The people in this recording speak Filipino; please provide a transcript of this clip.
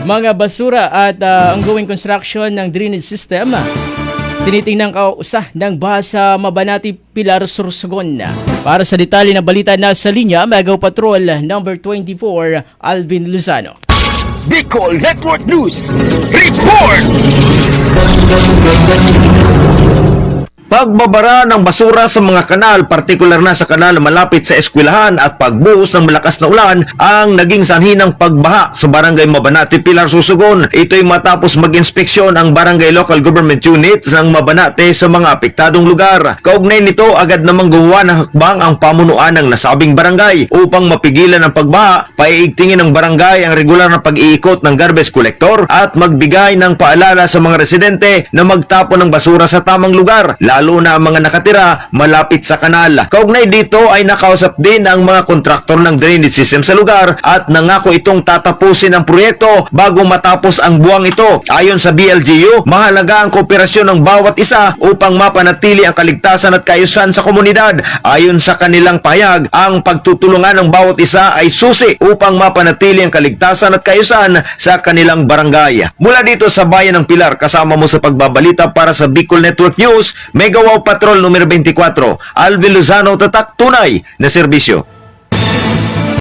mga basura at ongoing construction ng drainage system. Tinitingnan kausa ng Bahasa Mabanati Pilar Sorsogon. Para sa detalye ng balita na sa linya, Megaw Patrol number 24, Alvin Lozano. Bicol Network News Report! Pagbabara ng basura sa mga kanal, partikular na sa kanal malapit sa eskwelahan at pagbuhos ng malakas na ulan ang naging sanhi ng pagbaha sa Barangay Mabanati, Pilar, Sorsogon. Ito'y matapos mag-inspeksyon ang Barangay Local Government Unit ng Mabanati sa mga apektadong lugar. Kaugnay nito, agad namang gumawa ng hakbang ang pamunuan ng nasabing barangay upang mapigilan ang pagbaha. Paiigtingin ng barangay ang regular na pag-iikot ng garbage collector at magbigay ng paalala sa mga residente na magtapon ng basura sa tamang lugar, lalo na ang mga nakatira malapit sa kanal. Kaugnay dito ay nakausap din ang mga kontraktor ng drainage system sa lugar at nangako itong tatapusin ang proyekto bago matapos ang buwang ito. Ayon sa BLGU, mahalaga ang kooperasyon ng bawat isa upang mapanatili ang kaligtasan at kaayusan sa komunidad. Ayon sa kanilang pahayag, ang pagtutulungan ng bawat isa ay susi upang mapanatili ang kaligtasan at kaayusan sa kanilang barangay. Mula dito sa Bayan ng Pilar, kasama mo sa pagbabalita para sa Bicol Network News, Megaw Patrol numero 24, Alvin Lozano, tatak tunay na serbisyo.